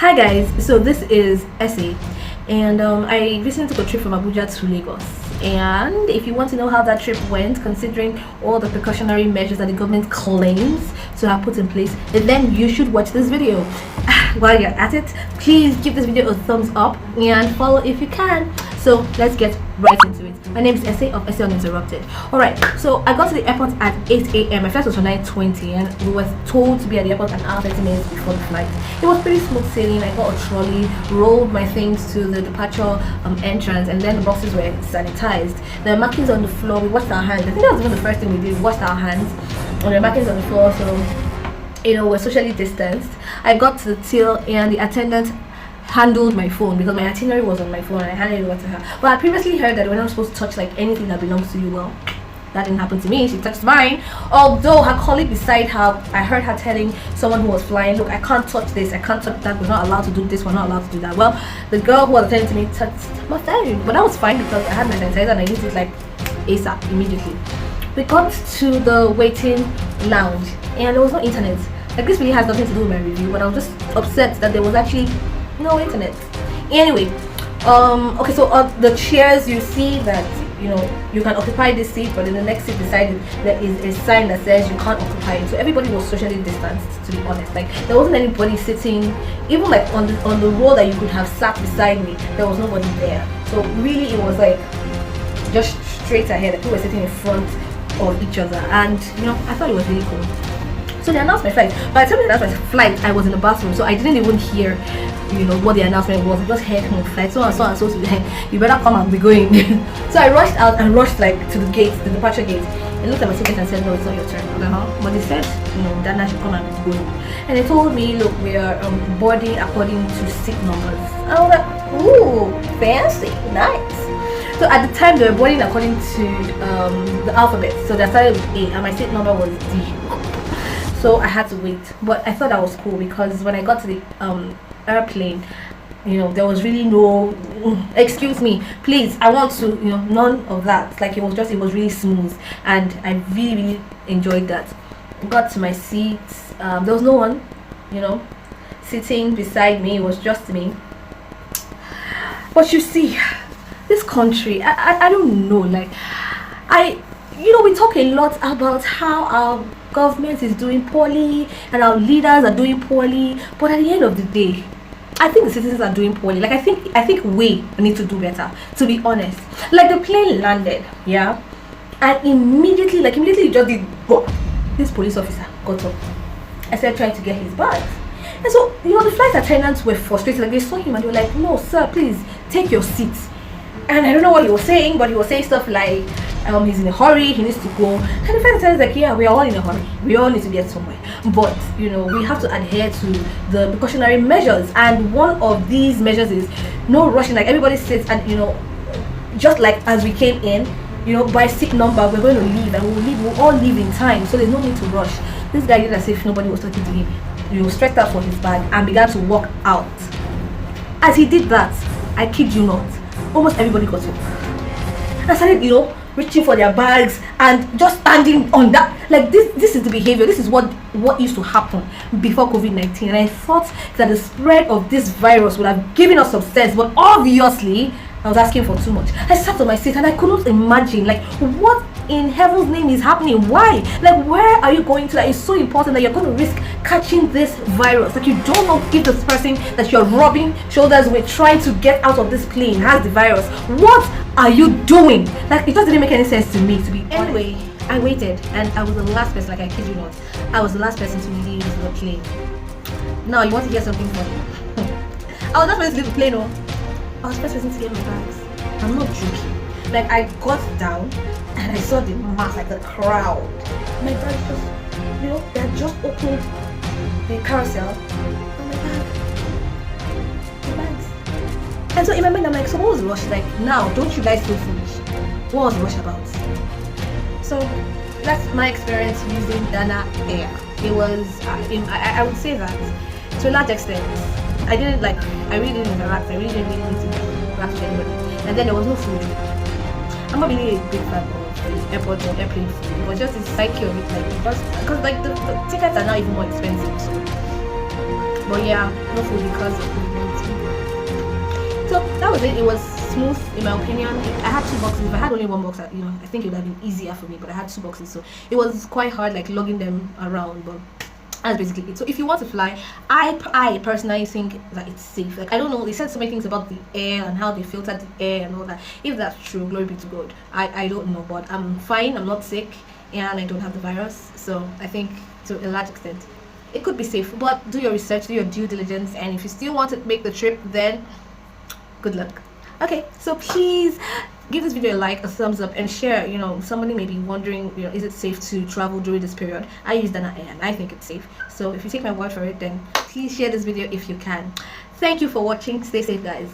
Hi guys, so this is Essie, and I recently took a trip from Abuja to Lagos. And if you want to know how that trip went, considering all the precautionary measures that the government claims to have put in place, then you should watch this video. While you're at it, please give this video a thumbs up and follow if you can. So let's get right into it. My name is Essie of Essie Uninterrupted. Alright, so I got to the airport at 8 a.m. My flight was for 9:20 and we were told to be at the airport an hour 30 minutes before the flight. It was pretty smooth sailing. I got a trolley, rolled my things to the departure entrance, and then the boxes were sanitized. There were markings on the floor. We washed our hands. I think that was even the first thing we did. We washed our hands. And there were markings on the floor, so we're socially distanced. I got to the till and the attendant handled my phone because my itinerary was on my phone and I handed it over to her. But I previously heard that we're not supposed to touch like anything that belongs to you. Well, that didn't happen to me. She touched mine. Although her colleague beside her, I heard her telling someone who was flying, look, I can't touch this, I can't touch that, we're not allowed to do this, we're not allowed to do that. Well, the girl who was attending to me touched my phone, but that was fine because I had my sanitizer and I used it like ASAP immediately. We got to the waiting lounge and there was no internet. Like, this really has nothing to do with my review, but I was just upset that there was actually no internet. Anyway, okay, so on the chairs you see that you can occupy this seat, but in the next seat beside it there is a sign that says you can't occupy it. So everybody was socially distanced, to be honest. Like, there wasn't anybody sitting, even like on the row that you could have sat beside me, there was nobody there. So really it was like just straight ahead. People were sitting in front of each other, and I thought it was really cool. So they announced my flight. By the time they announced my flight, I was in the bathroom, so I didn't even hear what the announcement was. I just heard flight so and so and so today. You better come and be going. So I rushed out and rushed like to the gate, the departure gate, and looked at my ticket and said, no, it's not your turn. But they said, Dana should come and go. And they told me, look, we are boarding according to seat numbers. I was like, ooh, fancy, nice. So at the time they were boarding according to the alphabet. So they started with A and my seat number was D. So I had to wait, but I thought that was cool because when I got to the airplane, there was really no excuse me, please, I want to, none of that. Like, it was really smooth, and I really enjoyed that. Got to my seat, there was no one, sitting beside me. It was just me. But you see, this country, I don't know, like, we talk a lot about how our government is doing poorly and our leaders are doing poorly, but at the end of the day, I think the citizens are doing poorly. Like, I think we need to do better, to be honest. Like, the plane landed, yeah, and immediately just did go. This police officer got up. I started trying to get his bags, and so the flight attendants were frustrated. Like, they saw him and they were like, no sir, please take your seat. And I don't know what he was saying, but he was saying stuff like he's in a hurry, he needs to go. And the flight attendant is like, yeah, we are all in a hurry, we all need to get somewhere, but we have to adhere to the precautionary measures, and one of these measures is no rushing. Like, everybody sits and just like as we came in, by seat number, we're going to leave, and we'll all leave in time, so there's no need to rush. This guy did as if nobody was talking to him. Stretched out for his bag and began to walk out. As he did that, I kid you not, almost everybody got up and started reaching for their bags and just standing on that. Like, this is the behavior. This is what used to happen before COVID-19, and I thought that the spread of this virus would have given us some sense, but obviously I was asking for too much. I sat on my seat and I couldn't imagine, like, what in heaven's name is happening? Why? Like, where are you going to? That is so important that you're going to risk catching this virus. Like, you don't know if this person that you're rubbing shoulders with, trying to get out of this plane, has the virus. What are you doing? Like, it just didn't make any sense to me, to be honest. Anyway, I waited and I was the last person. Like, I kid you not, I was the last person to leave the plane. Now, you want to hear something funny? I was not supposed to leave the plane. I was the first person to get my bags. I'm not joking. Like, I got down and I saw the mass, like the crowd. My bags just, they had just opened the carousel. Oh my bag. My bags. And so in my mind, I'm like, so what was the rush? Like, now, don't you guys feel foolish? What was the rush about? So that's my experience using Dana Air. It was, I would say that to a large extent, I really didn't interact. I really didn't need to interact with anybody. And then there was no food. I'm not really a big fan of the airport or airplane food. It was just the psyche of it, like, because like the tickets are now even more expensive. So, But yeah, no food because of so that was it. It was smooth in my opinion. I had 2 boxes. If I had only 1 box, I think it would have been easier for me. But I had 2 boxes, so it was quite hard, like lugging them around. But that's basically it. So if you want to fly, I personally think that it's safe. Like I don't know, they said so many things about the air and how they filter the air and all that. If that's true, glory be to God. I don't know, but I'm fine. I'm not sick, and I don't have the virus. So I think to a large extent it could be safe. But do your research, do your due diligence, and if you still want to make the trip, then good luck. Okay, so please give this video a like, a thumbs up, and share. Somebody may be wondering, is it safe to travel during this period? I use Dana and I think it's safe. So if you take my word for it, then please share this video if you can. Thank you for watching. Stay safe, guys.